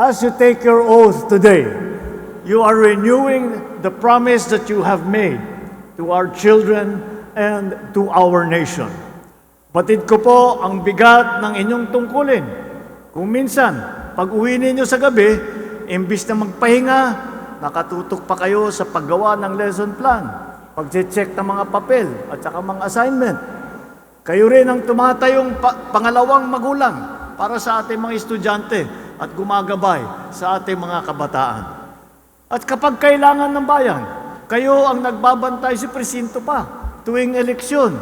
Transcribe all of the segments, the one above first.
As you take your oath today, you are renewing the promise that you have made to our children and to our nation. Batid ko po ang bigat ng inyong tungkulin. Kung minsan, pag uwi ninyo sa gabi, imbis na magpahinga, nakatutok pa kayo sa paggawa ng lesson plan, pag-check ng mga papel at saka mga assignment. Kayo rin ang tumatayong pangalawang magulang para sa ating mga estudyante at gumagabay sa ating mga kabataan. At kapag kailangan ng bayan, kayo ang nagbabantay si presinto pa tuwing eleksyon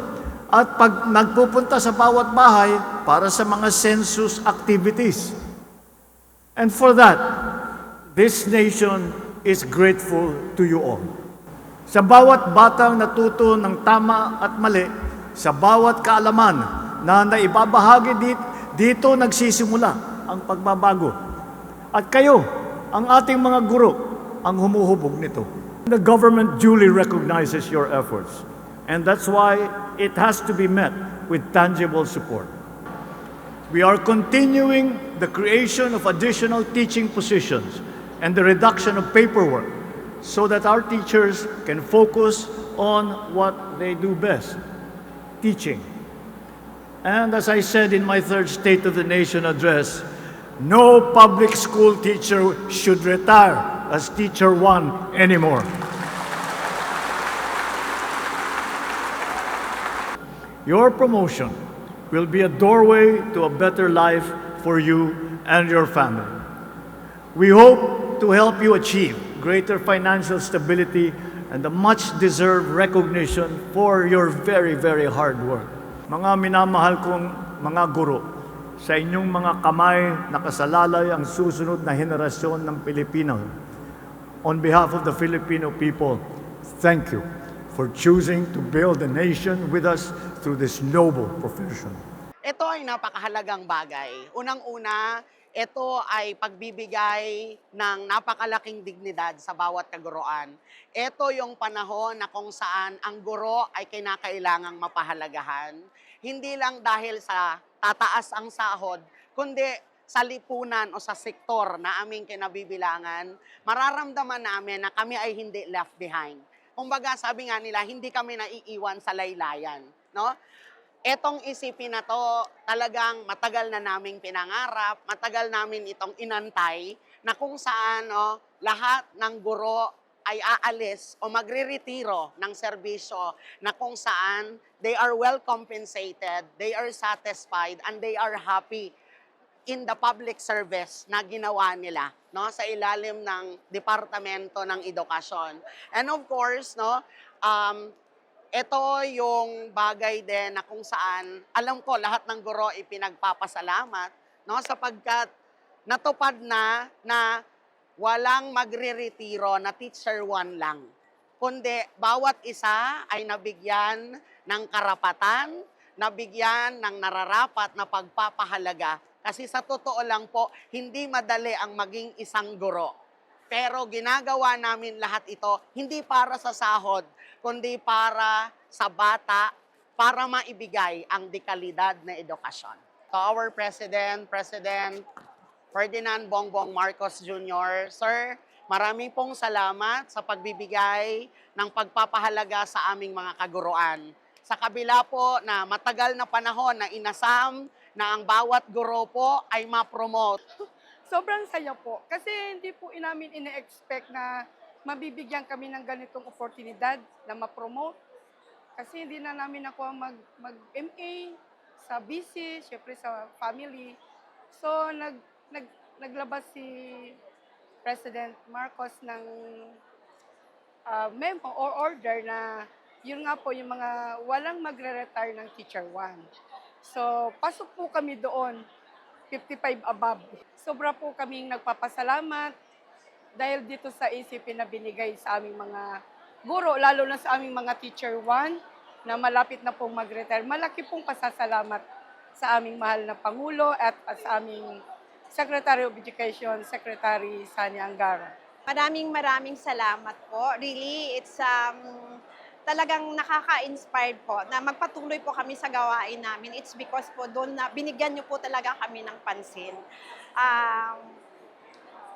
at pag nagpupunta sa bawat bahay para sa mga census activities. And for that, this nation is grateful to you all. Sa bawat batang natuto ng tama at mali, sa bawat kaalaman na naibabahagi dito nagsisimula ang pagbabago. At kayo, ang ating mga guro, ang humuhubog nito. The government duly recognizes your efforts. And that's why it has to be met with tangible support. We are continuing the creation of additional teaching positions and the reduction of paperwork so that our teachers can focus on what they do best, teaching. And as I said in my third State of the Nation address, no public school teacher should retire as Teacher 1 anymore. Your promotion will be a doorway to a better life for you and your family. We hope to help you achieve greater financial stability and the much-deserved recognition for your very, very hard work. Mga minamahal kong mga guro, sa inyong mga kamay nakasalalay ang susunod na henerasyon ng Pilipino. On behalf of the Filipino people, thank you for choosing to build a nation with us through this noble profession. Ito ay napakahalagang bagay. Unang-una, ito ay pagbibigay ng napakalaking dignidad sa bawat kaguruan. Ito yung panahon na kung saan ang guro ay kinakailangang mapahalagahan. Hindi lang dahil sa tataas ang sahod, kundi sa lipunan o sa sektor na aming kinabibilangan, mararamdaman namin na kami ay hindi left behind. Kumbaga, sabi nga nila, hindi kami naiiwan sa laylayan. No? Etong isipin na to, talagang matagal na naming pinangarap, matagal namin itong inantay, na kung saan lahat ng guro ay aalis o magre-retiro ng serbisyo na kung saan they are well compensated, they are satisfied, and they are happy in the public service na ginawa nila sa ilalim ng Departamento ng Edukasyon. And of course, ito yung bagay din na kung saan, alam ko, lahat ng guro ipinagpapasalamat, sapagkat natupad na walang magre-retiro na Teacher 1 lang. Kundi bawat isa ay nabigyan ng karapatan, nabigyan ng nararapat na pagpapahalaga. Kasi sa totoo lang po, hindi madali ang maging isang guro. Pero ginagawa namin lahat ito, hindi para sa sahod, kundi para sa bata, para maibigay ang dekalidad na edukasyon. To our President Ferdinand Bongbong Marcos Jr., Sir, maraming pong salamat sa pagbibigay ng pagpapahalaga sa aming mga kaguruan. Sa kabila po na matagal na panahon na inasam na ang bawat guro po ay ma-promote. Sobrang saya po. Kasi hindi po namin ina-expect na mabibigyan kami ng ganitong oportunidad na ma-promote. Kasi hindi na namin ako mag-MA sa BC, syempre sa family. So, naglabas si President Marcos ng memo or order na yun nga po yung mga walang magre-retire ng Teacher 1. So, pasok po kami doon, 55 above. Sobra po kaming nagpapasalamat dahil dito sa isipin na binigay sa aming mga guro, lalo na sa aming mga Teacher 1 na malapit na pong mag-retire. Malaki pong pasasalamat sa aming mahal na Pangulo at sa aming Secretary of Education, Secretary Sani Angara. Maraming salamat po. Really, it's talagang nakaka-inspired po na magpatuloy po kami sa gawain namin. It's because po doon na binigyan niyo po talaga kami ng pansin.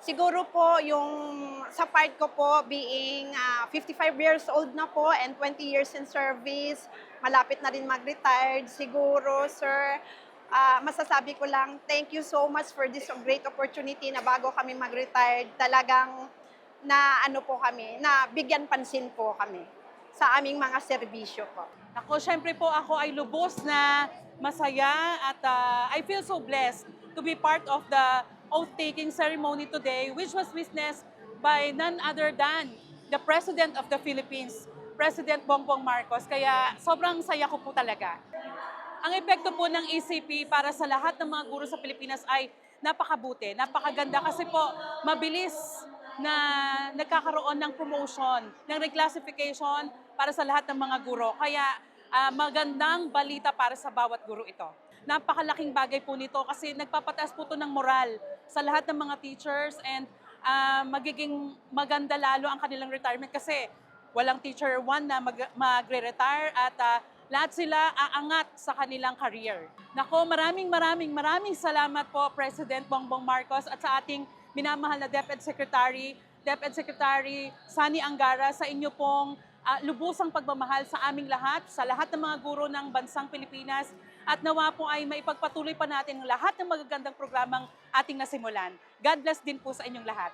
Siguro po yung sa part ko po being 55 years old na po and 20 years in service, malapit na rin mag-retired. Siguro, sir, masasabi ko lang, thank you so much for this great opportunity na bago kami mag-retired, talagang na ano po kami, na bigyan pansin po kami sa aming mga serbisyo po. Ako, syempre po ako ay lubos na masaya at I feel so blessed to be part of the oath-taking ceremony today, which was witnessed by none other than the President of the Philippines, President Bongbong Marcos. Kaya sobrang saya ko po talaga. Ang epekto po ng ECP para sa lahat ng mga guro sa Pilipinas ay napakabuti, napakaganda kasi po mabilis na nagkakaroon ng promotion, ng reclassification para sa lahat ng mga guro. Kaya magandang balita para sa bawat guro ito. Napakalaking bagay po nito kasi nagpapataas po ito ng moral sa lahat ng mga teachers and magiging maganda lalo ang kanilang retirement kasi walang teacher 1 na magre-retire at lahat sila aangat sa kanilang career. Nako, maraming salamat po President Bongbong Marcos at sa ating minamahal na DepEd Secretary Sani Angara sa inyo pong lubusang pagmamahal sa aming lahat, sa lahat ng mga guro ng bansang Pilipinas at nawa po ay maipagpatuloy pa natin ang lahat ng magagandang programang ating nasimulan. God bless din po sa inyong lahat.